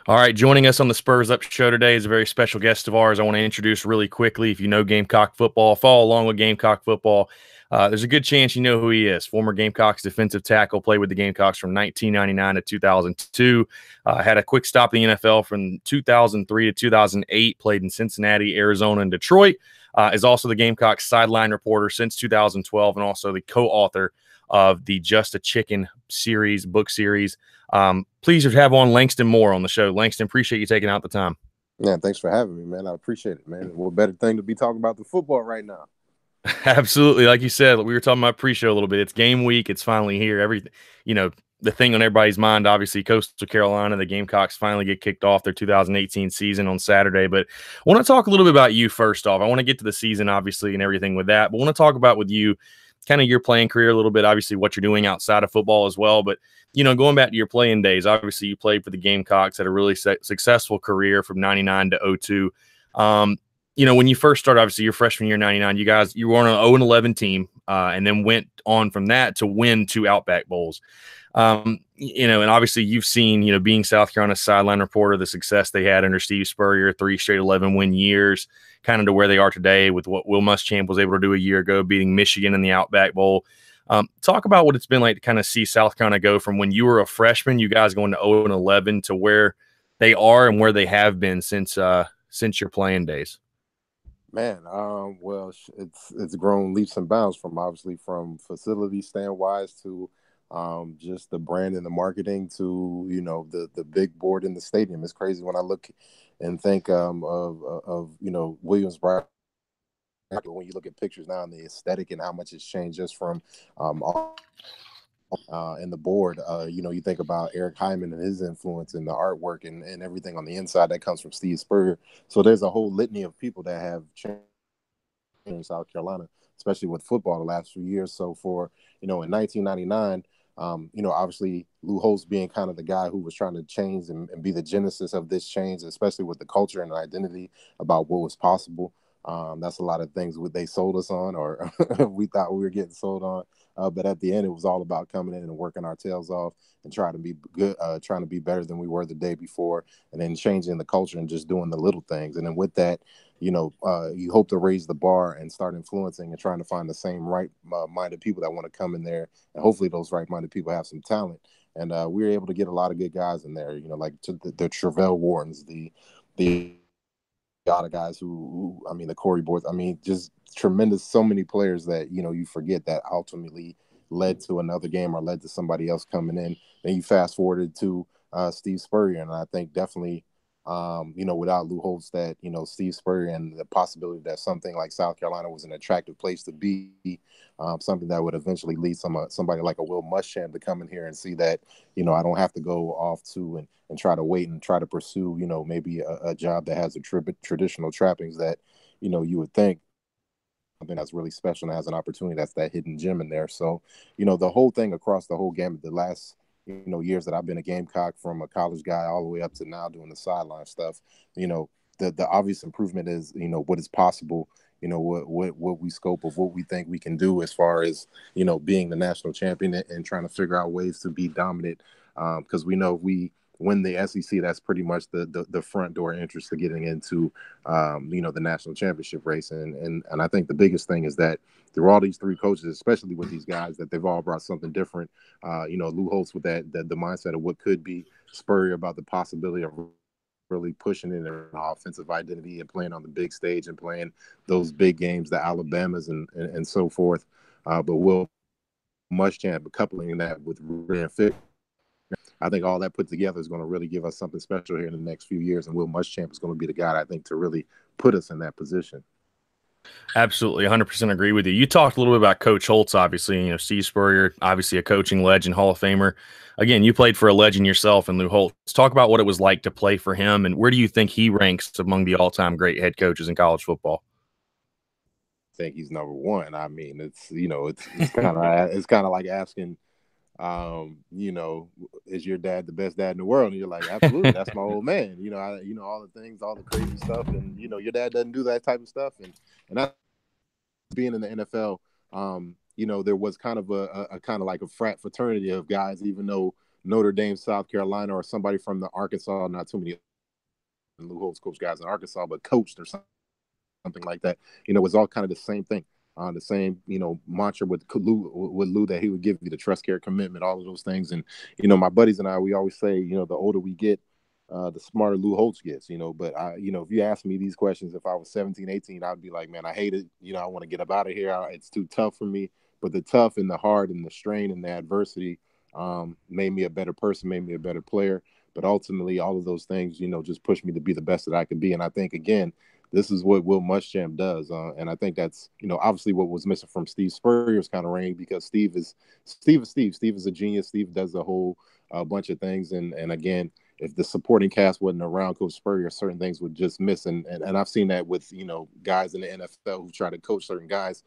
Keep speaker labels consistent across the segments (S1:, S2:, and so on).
S1: All right, joining us on the Spurs Up show today is a very special guest of ours. I want to introduce really quickly. If you know Gamecock football, follow along with Gamecock football. There's a good chance you know who he is. Former Gamecocks defensive tackle, played with the Gamecocks from 1999 to 2002. Had a quick stop in the NFL from 2003 to 2008. Played in Cincinnati, Arizona, and Detroit. Is also the Gamecocks sideline reporter since 2012, and also the co-author of the Just a Chicken series, book series. Pleased to have on Langston Moore on the show. Langston, appreciate you taking out the time.
S2: Yeah, thanks for having me, man. I appreciate it, man. What better thing to be talking about the football right now?
S1: Absolutely. Like you said, we were talking about pre-show a little bit. It's game week. It's finally here. Everything, the thing on everybody's mind, obviously, Coastal Carolina, the Gamecocks finally get kicked off their 2018 season on Saturday. But I want to talk a little bit about you first off. I want to get to the season, obviously, and everything with that. But I want to talk about with you kind of your playing career a little bit, obviously what you're doing outside of football as well. But, going back to your playing days, obviously you played for the Gamecocks, had a really successful career from 99 to 02. When you first started, obviously your freshman year, 99, you were on an 0-11 team and then went on from that to win 2 Outback Bowls. And obviously you've seen, being South Carolina's sideline reporter, the success they had under Steve Spurrier, 3 straight 11-win years, kind of to where they are today with what Will Muschamp was able to do a year ago, beating Michigan in the Outback Bowl. Talk about what it's been like to kind of see South Carolina go from when you were a freshman, you guys going to 0-11 to where they are and where they have been since your playing days.
S2: Man, well, it's grown leaps and bounds from facility stand wise to just the brand and the marketing to the big board in the stadium. It's crazy when I look and think of Williams-Brice. When you look at pictures now and the aesthetic and how much it's changed just from and the board, you think about Eric Hyman and his influence and the artwork and everything on the inside that comes from Steve Spurrier. So there's a whole litany of people that have changed in South Carolina, especially with football the last few years. So in 1999, obviously Lou Holtz being kind of the guy who was trying to change and be the genesis of this change, especially with the culture and the identity about what was possible. That's a lot of things they sold us on, or we thought we were getting sold on. But at the end, it was all about coming in and working our tails off and trying to be good, trying to be better than we were the day before, and then changing the culture and just doing the little things. And then with that, you hope to raise the bar and start influencing and trying to find the same right-minded people that want to come in there. And hopefully those right-minded people have some talent. And we were able to get a lot of good guys in there, like the Travell Whartons, the lot of guys who I mean, the Corey Boards, I mean, just tremendous, so many players that, you forget that ultimately led to another game or led to somebody else coming in. Then you fast forwarded to Steve Spurrier. And I think definitely, without Lou Holtz, that, Steve Spurrier and the possibility that something like South Carolina was an attractive place to be, something that would eventually lead somebody like a Will Muschamp to come in here and see that, I don't have to go off to and try to wait and try to pursue, maybe a job that has the traditional trappings that, you would think something that's really special and has an opportunity that's that hidden gem in there. So, the whole thing across the whole gamut, the last, years that I've been a Gamecock, from a college guy all the way up to now doing the sideline stuff, the obvious improvement is, what is possible, what we scope of what we think we can do as far as, being the national champion and trying to figure out ways to be dominant. Because we know if we win the SEC, that's pretty much the front door entrance to getting into, the national championship race. And I think the biggest thing is that through all these 3 coaches, especially with these guys, that they've all brought something different. Lou Holtz with the mindset of what could be, Spurrier about the possibility of really pushing in their offensive identity and playing on the big stage and playing those big games, the Alabamas and so forth. But Will Muschamp coupling that with Ryan Fit, I think all that put together is going to really give us something special here in the next few years. And Will Muschamp is going to be the guy, I think, to really put us in that position.
S1: Absolutely, 100% agree with you. You talked a little bit about Coach Holtz, obviously, Steve Spurrier, obviously a coaching legend, Hall of Famer. Again, you played for a legend yourself and Lou Holtz. Talk about what it was like to play for him, and where do you think he ranks among the all-time great head coaches in college football?
S2: I think he's number one. I mean, it's kind of like asking, is your dad the best dad in the world? And you're like, absolutely, that's my old man. All the things, all the crazy stuff, and your dad doesn't do that type of stuff, and that's being in the NFL. There was kind of a kind of like a fraternity of guys, even though Notre Dame, South Carolina, or somebody from the Arkansas. Not too many Lou Holtz coach guys in Arkansas, but coached or something like that. It was all kind of the same thing. The same, mantra with Lou that he would give you, the trust, care, commitment, all of those things. And, my buddies and I, we always say, the older we get, the smarter Lou Holtz gets, but if you ask me these questions, if I was 17, 18, I'd be like, man, I hate it. I want to get up out of here. It's too tough for me. But the tough and the hard and the strain and the adversity made me a better person, made me a better player. But ultimately, all of those things, just pushed me to be the best that I could be. And I think, again, this is what Will Muschamp does. And I think that's, obviously what was missing from Steve Spurrier's kind of reign, because Steve is Steve. Steve is a genius. Steve does a whole bunch of things. And again, if the supporting cast wasn't around Coach Spurrier, certain things would just miss. And I've seen that with, guys in the NFL who try to coach certain guys.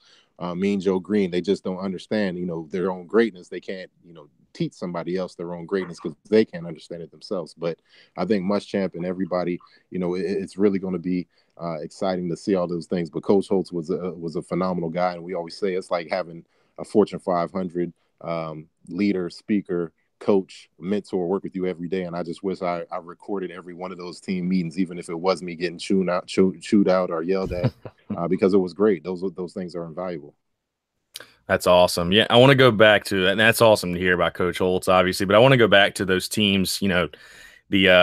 S2: Me and Joe Green, they just don't understand, their own greatness. They can't, teach somebody else their own greatness because they can't understand it themselves. But I think Muschamp and everybody, it's really going to be exciting to see all those things. But Coach Holtz was a phenomenal guy, and we always say it's like having a Fortune 500 leader, speaker, coach, mentor work with you every day. And I just wish I recorded every one of those team meetings, even if it was me getting chewed out or yelled at, because it was great. Those things are invaluable.
S1: That's awesome. Yeah, I want to go back to that. And that's awesome to hear about Coach Holtz, obviously. But I want to go back to those teams, the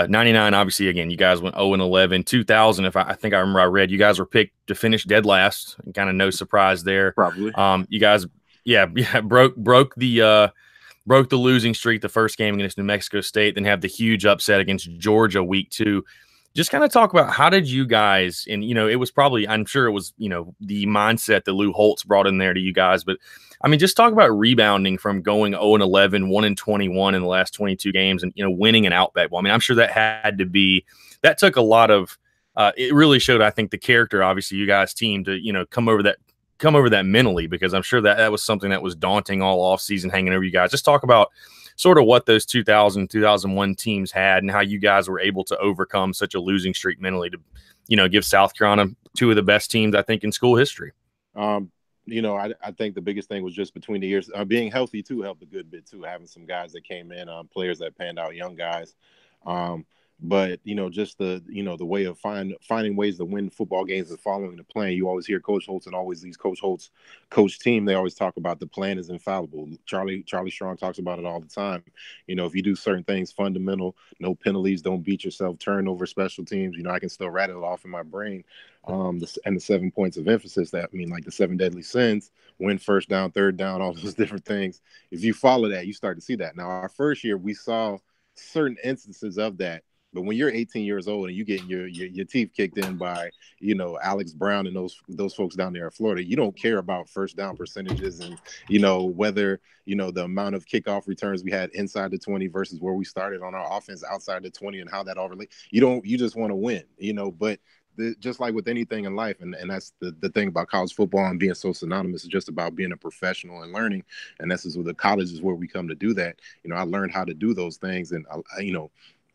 S1: 99, obviously, again, you guys went 0-11. 2000, I think I remember I read, you guys were picked to finish dead last. And kind of no surprise there.
S2: Probably.
S1: You guys, broke the losing streak the first game against New Mexico State, then have the huge upset against Georgia week 2. Just kind of talk about how did you guys, and, it was probably, I'm sure it was, the mindset that Lou Holtz brought in there to you guys. But, I mean, just talk about rebounding from going 0-11, 1-21 in the last 22 games and, winning an Outback Bowl. I mean, I'm sure that took a lot of, it really showed, I think, the character, obviously, you guys' team to, come over that mentally, because I'm sure that was something that was daunting all offseason hanging over you guys. Just talk about sort of what those 2000, 2001 teams had and how you guys were able to overcome such a losing streak mentally to, give South Carolina two of the best teams, I think, in school history.
S2: I think the biggest thing was just between the years, being healthy too helped a good bit too, having some guys that came in, players that panned out, young guys. But, just the way of finding ways to win football games and following the plan. You always hear Coach Holtz and always these Coach Holtz coach team. They always talk about the plan is infallible. Charlie Strong talks about it all the time. If you do certain things fundamental, no penalties, don't beat yourself, turnover, special teams, I can still rattle it off in my brain. And the 7 points of emphasis, like the 7 deadly sins, win first down, third down, all those different things. If you follow that, you start to see that. Now, our first year, we saw certain instances of that. But when you're 18 years old and you getting your teeth kicked in by, Alex Brown and those folks down there in Florida, you don't care about first down percentages and, whether, the amount of kickoff returns we had inside the 20 versus where we started on our offense outside the 20 and how that all relates. You just want to win, but just like with anything in life, and that's the thing about college football and being so synonymous, is just about being a professional and learning. And this is where the college is where we come to do that. I learned how to do those things. And,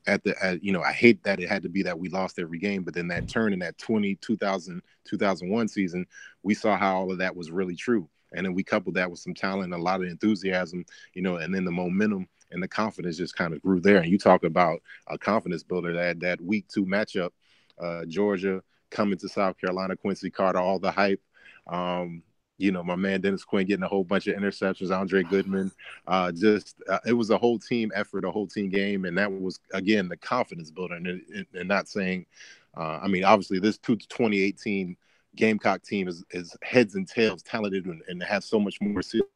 S2: I hate that it had to be that we lost every game, but then that turn in that 2001 season, we saw how all of that was really true. And then we coupled that with some talent and a lot of enthusiasm, and then the momentum and the confidence just kind of grew there. And you talk about a confidence builder, that week 2 matchup, Georgia coming to South Carolina, Quincy Carter, all the hype. My man Dennis Quinn getting a whole bunch of interceptions, Andre Goodman. It was a whole team effort, a whole team game, and that was, again, the confidence builder. And not saying, obviously this 2018 Gamecock team is heads and tails talented and has so much more ceiling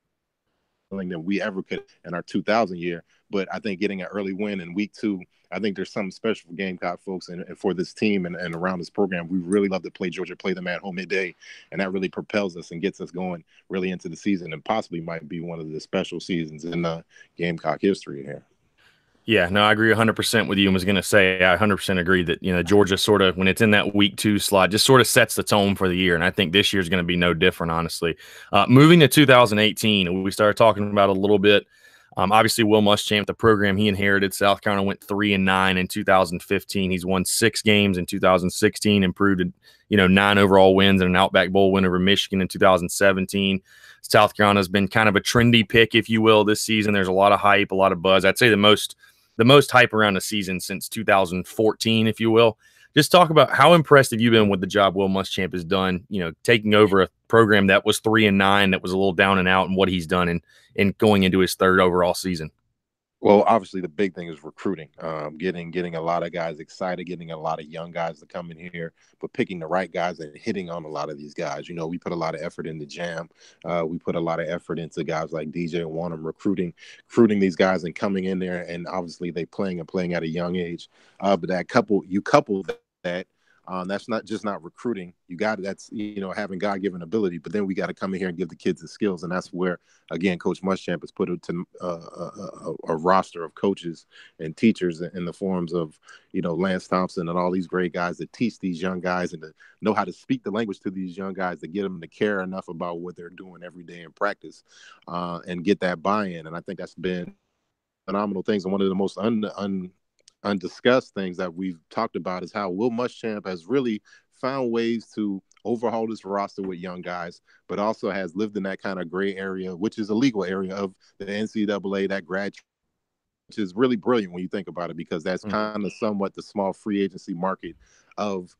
S2: than we ever could in our 2000 year. But I think getting an early win in week 2, I think there's something special for Gamecock folks and for this team and around this program. We really love to play Georgia, play them at home midday, and that really propels us and gets us going really into the season, and possibly might be one of the special seasons in Gamecock history here.
S1: Yeah, no, I agree 100% with you. And was going to say, I 100% agree that, Georgia sort of, when it's in that week 2 slot, just sort of sets the tone for the year. And I think this year is going to be no different, honestly. Moving to 2018, we started talking about a little bit. Obviously, Will Muschamp, the program he inherited, South Carolina went 3-9 in 2015. He's won 6 games in 2016, improved to 9 overall wins and an Outback Bowl win over Michigan in 2017. South Carolina's been kind of a trendy pick, if you will, this season. There's a lot of hype, a lot of buzz. I'd say the most hype around the season since 2014, if you will. Just talk about how impressed have you been with the job Will Muschamp has done, taking over a program that was 3-9, that was a little down and out, and what he's done in going into his 3rd overall season.
S2: Well, obviously the big thing is recruiting, getting a lot of guys excited, getting a lot of young guys to come in here, but picking the right guys and hitting on a lot of these guys. We put a lot of effort into Jam. We put a lot of effort into guys like DJ and Wanham, recruiting these guys and coming in there, and obviously they playing at a young age. But you couple that. That's not recruiting. That's having God-given ability, but then we got to come in here and give the kids the skills, and that's where again Coach Muschamp has put a roster of coaches and teachers in the forms of Lance Thompson and all these great guys that teach these young guys and to know how to speak the language to these young guys, to get them to care enough about what they're doing every day in practice, and get that buy-in. And I think that's been phenomenal things, and one of the most undiscussed things that we've talked about is how Will Muschamp has really found ways to overhaul this roster with young guys, but also has lived in that kind of gray area, which is a legal area of the NCAA, that grad, which is really brilliant when you think about it, because that's kind of somewhat the small free agency market of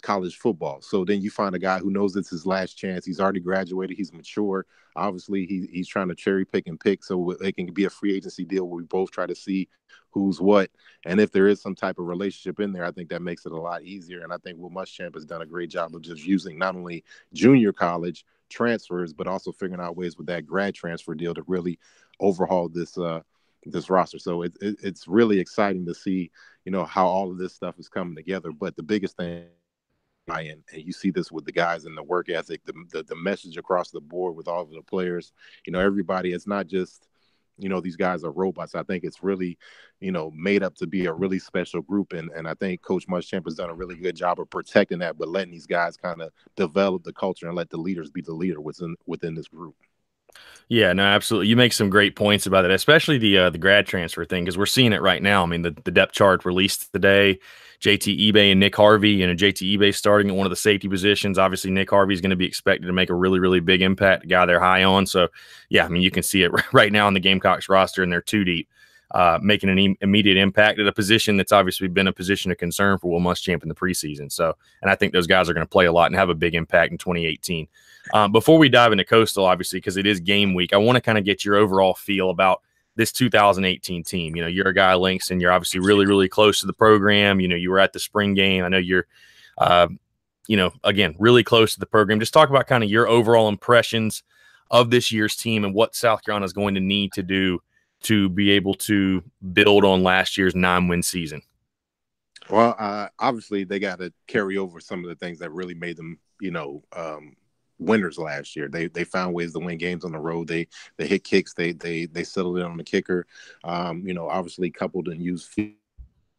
S2: college football. So then you find a guy who knows it's his last chance. He's already graduated. He's mature. Obviously, he's trying to cherry pick and pick so it can be a free agency deal where we both try to see who's what. And if there is some type of relationship in there, I think that makes it a lot easier. And I think Will Muschamp has done a great job of just using not only junior college transfers, but also figuring out ways with that grad transfer deal to really overhaul this roster. So it's really exciting to see, how all of this stuff is coming together. But the biggest thing, and you see this with the guys and the work ethic, the message across the board with all of the players, everybody, it's not just, these guys are robots. I think it's really, made up to be a really special group. And I think Coach Muschamp has done a really good job of protecting that, but letting these guys kind of develop the culture and let the leaders be the leader within this group.
S1: Yeah, no, absolutely. You make some great points about it, especially the grad transfer thing, because we're seeing it right now. I mean, the depth chart released today. JT Ebay and Nick Harvey. JT Ebay starting at one of the safety positions. Obviously, Nick Harvey is going to be expected to make a really, really big impact, a guy they're high on. So, yeah, I mean, you can see it right now on the Gamecocks roster, and they're 2 deep, making an immediate impact at a position that's obviously been a position of concern for Will Muschamp in the preseason. So, and I think those guys are going to play a lot and have a big impact in 2018. Before we dive into Coastal, obviously, because it is game week, I want to kind of get your overall feel about this 2018 team. You're a guy, Langston. You're obviously really, really close to the program. You were at the spring game. I know you're, again, really close to the program. Just talk about kind of your overall impressions of this year's team and what South Carolina is going to need to do to be able to build on last year's 9-win season.
S2: Well, obviously, they got to carry over some of the things that really made them, winners last year. They found ways to win games on the road. They hit kicks. They settled in on the kicker. Obviously coupled and used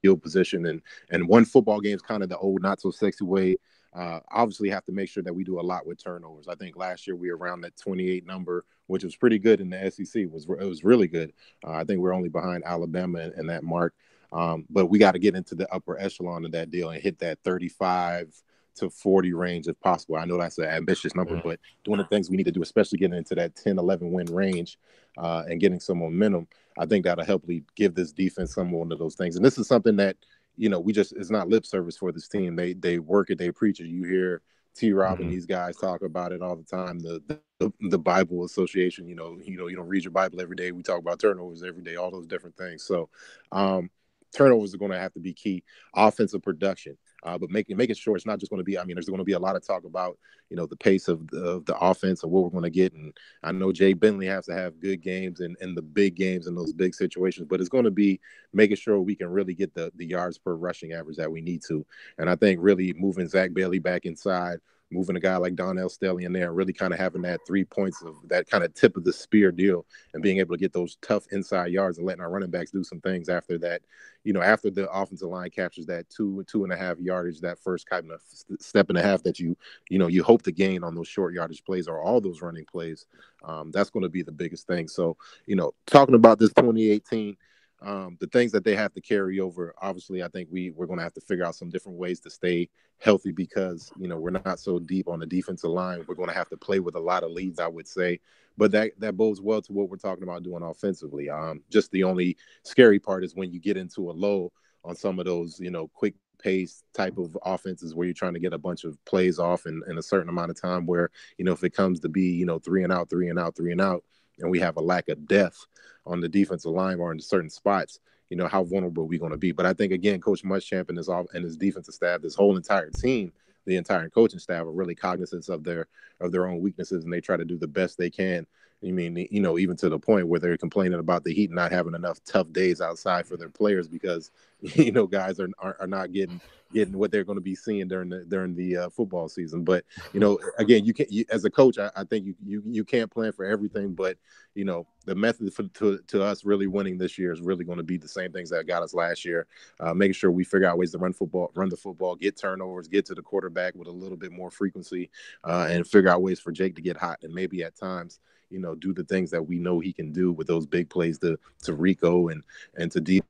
S2: field position and won football games kind of the old not so sexy way. Obviously have to make sure that we do a lot with turnovers. I think last year we were around that 28 number, which was pretty good in the SEC. It was really good. I think we're only behind Alabama in that mark. But we got to get into the upper echelon of that deal and hit that 35 to 40 range if possible. I know that's an ambitious number, but doing the things we need to do, especially getting into that 10, 11 win range and getting some momentum, I think that'll help give this defense some one of those things. And this is something that, it's not lip service for this team. They work it, they preach it. You hear T-Rob and these guys talk about it all the time. The Bible Association, you don't read your Bible every day. We talk about turnovers every day, all those different things. So turnovers are going to have to be key. Offensive production. But making sure it's not just going to be, there's going to be a lot of talk about, the pace of the offense and what we're going to get. And I know Jay Bentley has to have good games and the big games in those big situations, but it's going to be making sure we can really get the yards per rushing average that we need to. And I think really moving Zach Bailey back inside, moving a guy like Donnell Staley in there, and really kind of having that 3 points of that kind of tip of the spear deal, and being able to get those tough inside yards and letting our running backs do some things after that. After the offensive line captures that 2.5 yardage, that first kind of step and a half that you hope to gain on those short yardage plays or all those running plays. That's going to be the biggest thing. So, talking about this 2018, the things that they have to carry over, obviously, I think we're going to have to figure out some different ways to stay healthy because, we're not so deep on the defensive line. We're going to have to play with a lot of leads, I would say. But that bodes well to what we're talking about doing offensively. Just the only scary part is when you get into a low on some of those, quick pace type of offenses where you're trying to get a bunch of plays off in a certain amount of time where, if it comes to be, 3 and out, 3 and out, 3 and out, and we have a lack of depth on the defensive line or in certain spots, how vulnerable are we going to be? But I think, again, Coach Muschamp and his defensive staff, this whole entire team, the entire coaching staff are really cognizant of their own weaknesses, and they try to do the best they can. Even to the point where they're complaining about the Heat not having enough tough days outside for their players because, guys are not getting what they're going to be seeing during the football season. But, again, as a coach, I think you can't plan for everything, but, the method to us really winning this year is really going to be the same things that got us last year, making sure we figure out ways to run the football, get turnovers, get to the quarterback with a little bit more frequency, and figure out ways for Jake to get hot. And maybe at times, do the things that we know he can do with those big plays to Rico and to deep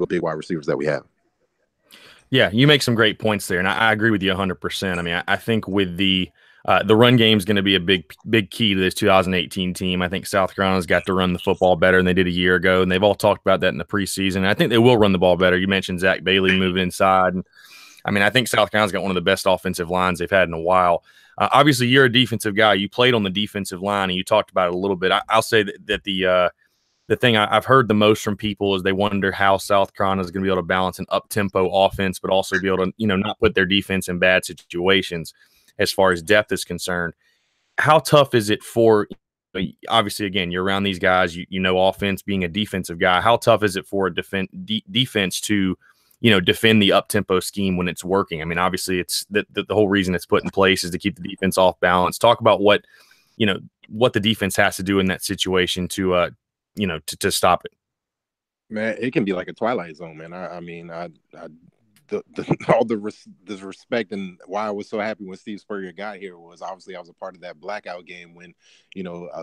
S2: big wide receivers that we have.
S1: Yeah, you make some great points there, and I agree with you 100%. I mean, I think with the run game is going to be a big key to this 2018 team. I think South Carolina's got to run the football better than they did a year ago, and they've all talked about that in the preseason. I think they will run the ball better. You mentioned Zach Bailey moving inside. And, I mean, I think South Carolina's got one of the best offensive lines they've had in a while. Obviously, you're a defensive guy. You played on the defensive line, and you talked about it a little bit. I'll say that the thing I've heard the most from people is they wonder how South Carolina is going to be able to balance an up-tempo offense, but also be able to, not put their defense in bad situations as far as depth is concerned. How tough is it for, obviously, again, you're around these guys, offense being a defensive guy. How tough is it for a defense to, defend the up-tempo scheme when it's working? I mean, obviously, it's the whole reason it's put in place is to keep the defense off balance. Talk about what the defense has to do in that situation to stop it.
S2: Man, it can be like a Twilight Zone, man. All the respect and why I was so happy when Steve Spurrier got here was obviously I was a part of that blackout game when,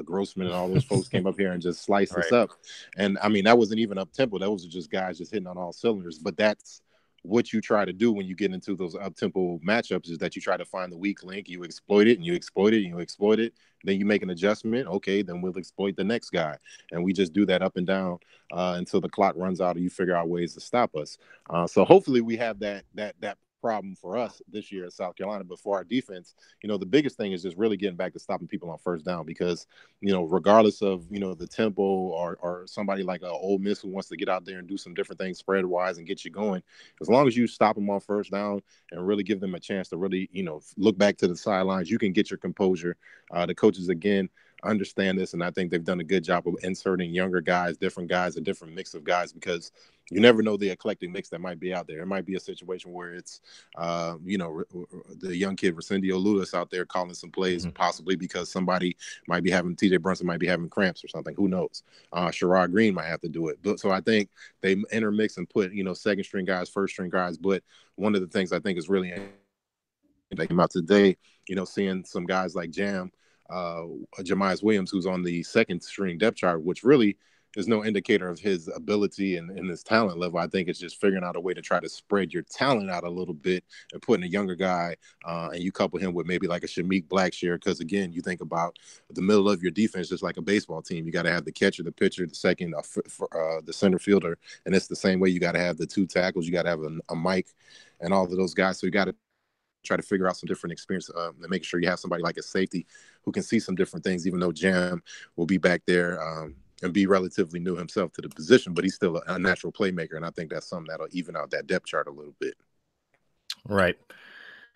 S2: Grossman and all those folks came up here and just sliced us up. And I mean, that wasn't even up tempo. That was just guys just hitting on all cylinders. But that's what you try to do when you get into those up-tempo matchups is that you try to find the weak link, you exploit it, and you exploit it, and you exploit it. Then you make an adjustment. Okay, then we'll exploit the next guy. And we just do that up and down until the clock runs out and you figure out ways to stop us. So hopefully we have that problem for us this year at South Carolina. But for our defense, the biggest thing is just really getting back to stopping people on first down because, regardless of, the tempo or somebody like a Ole Miss who wants to get out there and do some different things spread wise and get you going, as long as you stop them on first down and really give them a chance to really, look back to the sidelines, you can get your composure. The coaches, again, understand this, and I think they've done a good job of inserting younger guys, different guys, a different mix of guys because you never know the eclectic mix that might be out there. It might be a situation where it's, the young kid Resendio Lewis out there calling some plays, possibly because somebody might be having TJ Brunson might be having cramps or something. Who knows? Sherrod Green might have to do it. But so I think they intermix and put, second string guys, first string guys. But one of the things I think is really that came out today, seeing some guys like Jamias Williams, who's on the second string depth chart, which really is no indicator of his ability and his talent level. I think it's just figuring out a way to try to spread your talent out a little bit and putting a younger guy and you couple him with maybe like a Shameik Blackshear. Because again, you think about the middle of your defense, just like a baseball team. You got to have the catcher, the pitcher, the second, the center fielder. And it's the same way. You got to have the two tackles. You got to have a Mike and all of those guys. So you got to try to figure out some different experience and make sure you have somebody like a safety who can see some different things, even though Jam will be back there and be relatively new himself to the position, but he's still a natural playmaker. And I think that's something that'll even out that depth chart a little bit.
S1: Right.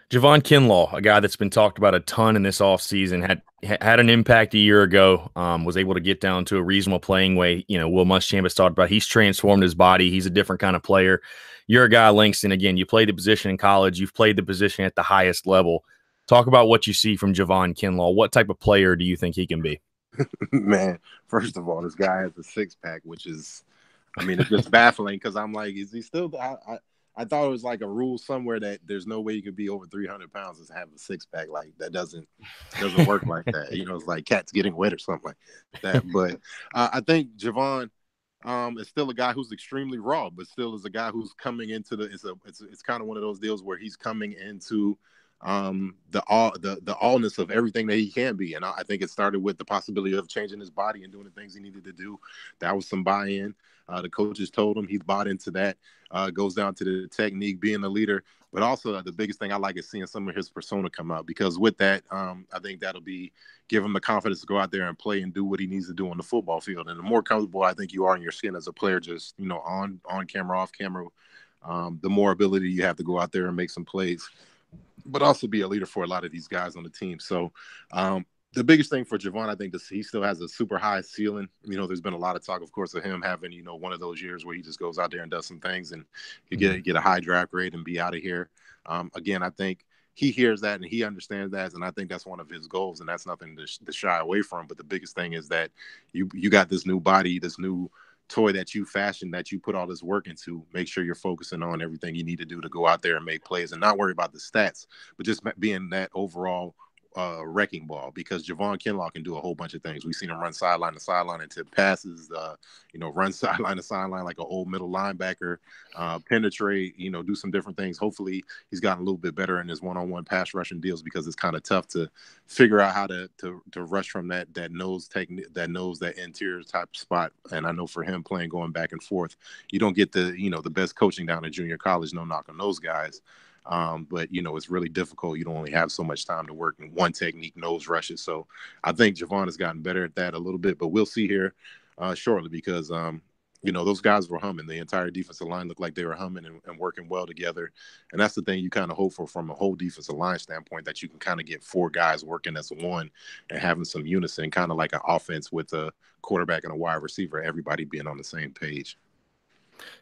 S1: Javon Kinlaw, a guy that's been talked about a ton in this offseason, had an impact a year ago, was able to get down to a reasonable playing weight. Will Muschamp has talked about he's transformed his body. He's a different kind of player. You're a guy, Langston, again, you played the position in college. You've played the position at the highest level. Talk about what you see from Javon Kinlaw. What type of player do you think he can be?
S2: Man, first of all, this guy has a six pack, which is, I mean, it's just baffling because I'm like, is he still? I thought it was like a rule somewhere that there's no way you could be over 300 pounds and have a six pack. Like that doesn't work like that. You know, it's like cats getting wet or something like that. But I think Javon is still a guy who's extremely raw, but still is a guy who's coming into the. It's kind of one of those deals where he's coming into the allness of everything that he can be. And I think it started with the possibility of changing his body and doing the things he needed to do. That was some buy-in. The coaches told him, he bought into that. Goes down to the technique, being a leader, but also the biggest thing I like is seeing some of his persona come out, because with that, I think that'll be give him the confidence to go out there and play and do what he needs to do on the football field. And the more comfortable I think you are in your skin as a player, just, you know, on camera, off camera, the more ability you have to go out there and make some plays, but also be a leader for a lot of these guys on the team. So the biggest thing for Javon, I think, he still has a super high ceiling. You know, there's been a lot of talk, of course, of him having, you know, one of those years where he just goes out there and does some things and you get a high draft grade and be out of here. Again, I think he hears that and he understands that, and I think that's one of his goals, and that's nothing to shy away from. But the biggest thing is that you got this new body, this new toy that you fashioned, that you put all this work into. Make sure you're focusing on everything you need to do to go out there and make plays and not worry about the stats, but just being that overall wrecking ball, because Javon Kinlaw can do a whole bunch of things. We've seen him run sideline to sideline and tip passes, you know, run sideline to sideline like an old middle linebacker, penetrate, you know, do some different things. Hopefully he's gotten a little bit better in his one-on-one pass rushing deals, because it's kind of tough to figure out how to rush from that nose technique, that interior type spot. And I know for him playing going back and forth, you don't get the, you know, the best coaching down in junior college, no knock on those guys. But, you know, it's really difficult. You don't only have so much time to work in one technique, nose rushes. So I think Javon has gotten better at that a little bit, but we'll see here shortly, because, you know, those guys were humming. The entire defensive line looked like they were humming and working well together. And that's the thing you kind of hope for from a whole defensive line standpoint, that you can kind of get four guys working as one and having some unison, kind of like an offense with a quarterback and a wide receiver, everybody being on the same page.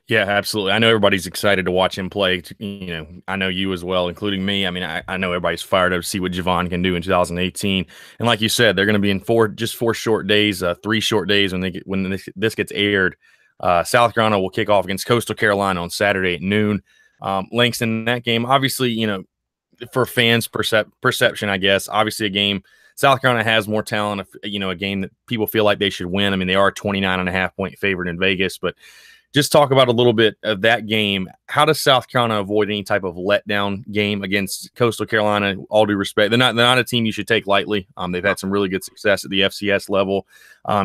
S1: Yeah, absolutely. I know everybody's excited to watch him play. You know, I know you as well, including me. I mean, I know everybody's fired up to see what Javon can do in 2018. And like you said, they're going to be in four short days, 3 short days when this gets aired. South Carolina will kick off against Coastal Carolina on Saturday at noon. Langston, that game, obviously, you know, for fans' perception, I guess, obviously a game. South Carolina has more talent, you know, a game that people feel like they should win. I mean, they are a 29.5-point favorite in Vegas, but just talk about a little bit of that game. How does South Carolina avoid any type of letdown game against Coastal Carolina? All due respect, they're not a team you should take lightly. They've had some really good success at the FCS level.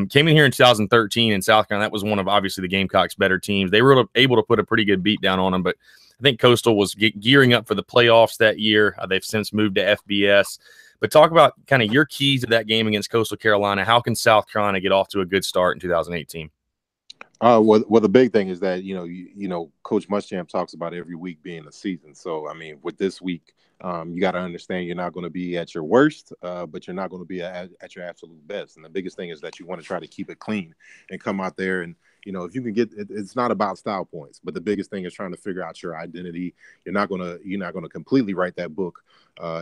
S1: Came in here in 2013 in South Carolina. That was one of obviously the Gamecocks' better teams. They were able to put a pretty good beat down on them, but I think Coastal was gearing up for the playoffs that year. They've since moved to FBS. But talk about kind of your keys to that game against Coastal Carolina. How can South Carolina get off to a good start in 2018?
S2: Well, the big thing is that, you know, Coach Muschamp talks about every week being a season. So, I mean, with this week, you got to understand you're not going to be at your worst, but you're not going to be at your absolute best. And the biggest thing is that you want to try to keep it clean and come out there. And, you know, if you can get it's not about style points, but the biggest thing is trying to figure out your identity. You're not going to completely write that book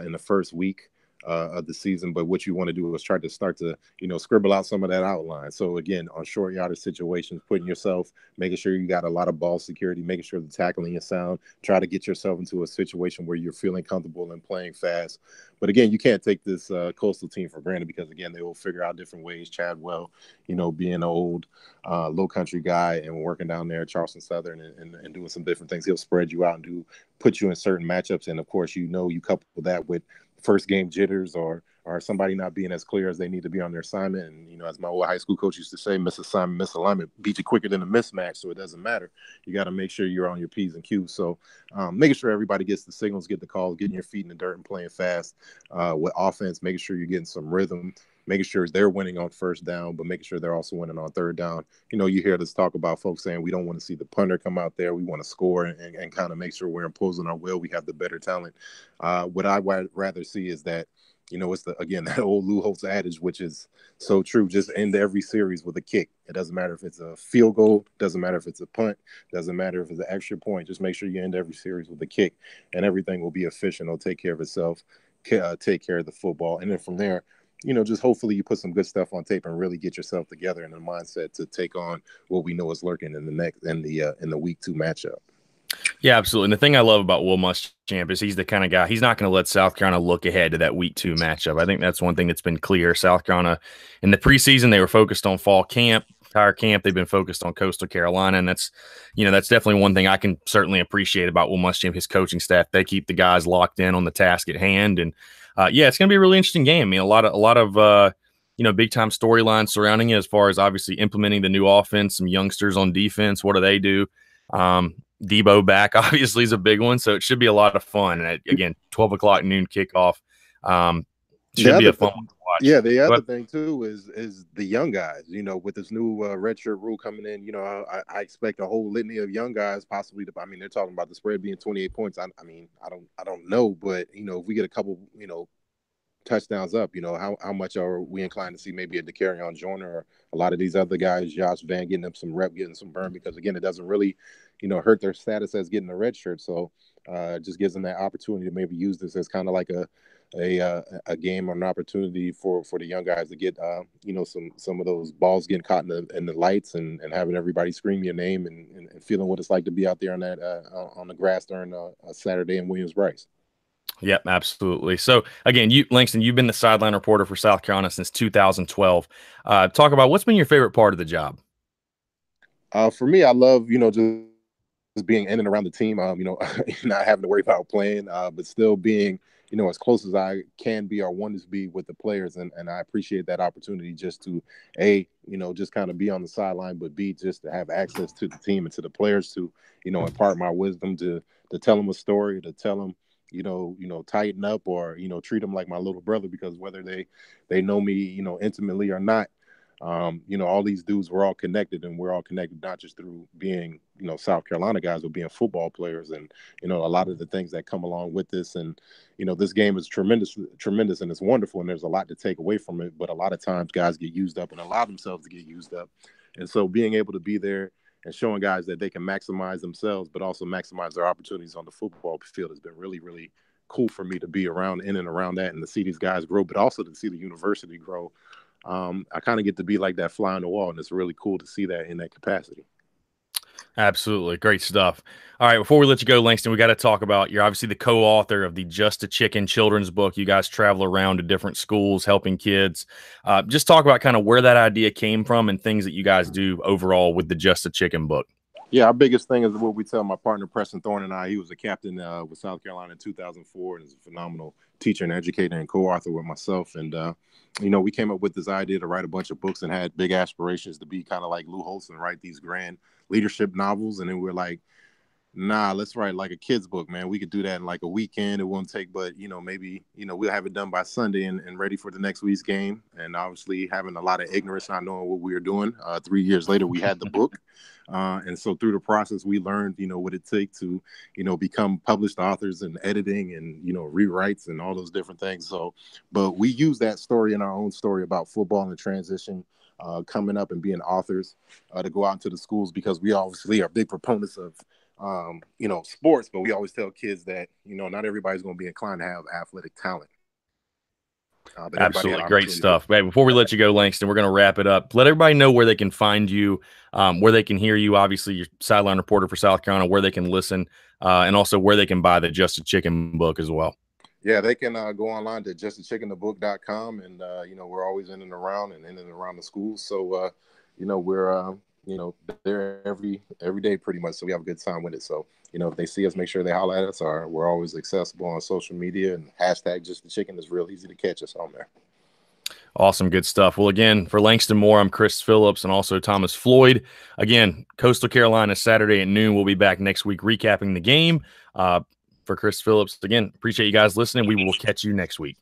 S2: in the first week of the season, but what you want to do is try to start to, you know, scribble out some of that outline. So again, on short yardage situations, putting yourself, making sure you got a lot of ball security, making sure the tackling is sound, try to get yourself into a situation where you're feeling comfortable and playing fast. But again, you can't take this Coastal team for granted, because again, they will figure out different ways. Chadwell, you know, being an old low country guy and working down there at Charleston Southern and doing some different things, he'll spread you out and put you in certain matchups. And of course, you know, you couple that with first game jitters or somebody not being as clear as they need to be on their assignment. And, you know, as my old high school coach used to say, miss assignment, misalignment beat you quicker than a mismatch. So it doesn't matter. You got to make sure you're on your P's and Q's. So making sure everybody gets the signals, get the calls, getting your feet in the dirt and playing fast with offense, making sure you're getting some rhythm, making sure they're winning on first down, but making sure they're also winning on third down. You know, you hear this talk about folks saying we don't want to see the punter come out there. We want to score and kind of make sure we're imposing our will. We have the better talent. What I would rather see is that, you know, it's that old Lou Holtz adage, which is so true. Just end every series with a kick. It doesn't matter if it's a field goal. Doesn't matter if it's a punt. Doesn't matter if it's an extra point. Just make sure you end every series with a kick, and everything will be efficient. It'll take care of itself. take care of the football, and then from there, just hopefully you put some good stuff on tape and really get yourself together in the mindset to take on what we know is lurking in the week 2 matchup.
S1: Yeah, absolutely. And the thing I love about Will Muschamp is he's the kind of guy, he's not going to let South Carolina look ahead to that week 2 matchup. I think that's one thing that's been clear. South Carolina in the preseason, they were focused on fall camp, entire camp. They've been focused on Coastal Carolina. And that's definitely one thing I can certainly appreciate about Will Muschamp, his coaching staff. They keep the guys locked in on the task at hand. And it's going to be a really interesting game. I mean, a lot of big time storylines surrounding it as far as obviously implementing the new offense, some youngsters on defense. What do they do? Debo back obviously is a big one, so it should be a lot of fun. And again, 12 o'clock noon kickoff. Should be a fun one to watch.
S2: Yeah, the other thing too is the young guys. With this new redshirt rule coming in, I expect a whole litany of young guys possibly. They're talking about the spread being 28 points. I don't know, but if we get a couple, touchdowns up, how much are we inclined to see maybe a DeCarrion Joyner or a lot of these other guys, Josh Van, getting them some rep, getting some burn, because again, it doesn't really hurt their status as getting a red shirt. So it just gives them that opportunity to maybe use this as kind of like a game or an opportunity for the young guys to get some of those balls getting caught in the lights and having everybody scream your name and feeling what it's like to be out there on the grass during a Saturday in Williams-Brice.
S1: Yep, absolutely. So again, Langston, you've been the sideline reporter for South Carolina since 2012. Talk about what's been your favorite part of the job.
S2: For me, I love just being in and around the team. Not having to worry about playing, but still being as close as I can be or want to be with the players, and I appreciate that opportunity just to just kind of be on the sideline, but B, just to have access to the team and to the players to impart my wisdom, to tell them a story, to tell them tighten up, or treat them like my little brother, because whether they know me intimately or not, all these dudes, we're all connected, and we're all connected not just through being South Carolina guys, but being football players, and a lot of the things that come along with this. And this game is tremendous, and it's wonderful, and there's a lot to take away from it, but a lot of times guys get used up and allow themselves to get used up. And so being able to be there and showing guys that they can maximize themselves, but also maximize their opportunities on the football field has been really, really cool for me to be in and around that, and to see these guys grow, but also to see the university grow. I kind of get to be like that fly on the wall, and it's really cool to see that in that capacity.
S1: Absolutely. Great stuff. All right. Before we let you go, Langston, we got to talk about, you're obviously the co-author of the Just a Chicken children's book. You guys travel around to different schools helping kids. Just talk about kind of where that idea came from and things that you guys do overall with the Just a Chicken book.
S2: Yeah, our biggest thing is what we tell my partner, Preston Thorne, and I. He was a captain with South Carolina in 2004 and is a phenomenal teacher and educator and co-author with myself. And, we came up with this idea to write a bunch of books and had big aspirations to be kind of like Lou Holtz and write these grand leadership novels. And then we're like, nah, let's write like a kid's book, man. We could do that in like a weekend. It won't take, but, maybe, we'll have it done by Sunday and ready for the next week's game. And obviously having a lot of ignorance, not knowing what we were doing. 3 years later, we had the book. And so through the process, we learned, what it takes to, become published authors and editing and, rewrites and all those different things. So, but we use that story in our own story about football and the transition, coming up and being authors, to go out into the schools, because we obviously are big proponents of, sports, but we always tell kids that, not everybody's going to be inclined to have athletic talent.
S1: Absolutely. Great stuff. Hey, before we let you go, Langston, we're going to wrap it up. Let everybody know where they can find you, where they can hear you. Obviously, you're sideline reporter for South Carolina, where they can listen, and also where they can buy the Just a Chicken book as well.
S2: Yeah, they can go online to justachickenthebook.com, and we're always in and around the schools. So we're there every day pretty much. So we have a good time with it. So if they see us, make sure they holler at us. We're always accessible on social media, and hashtag Just the Chicken is real easy to catch us on there.
S1: Awesome. Good stuff. Well, again, for Langston Moore, I'm Chris Phillips and also Thomas Floyd. Again, Coastal Carolina Saturday at noon. We'll be back next week recapping the game. For Chris Phillips, again, appreciate you guys listening. We will catch you next week.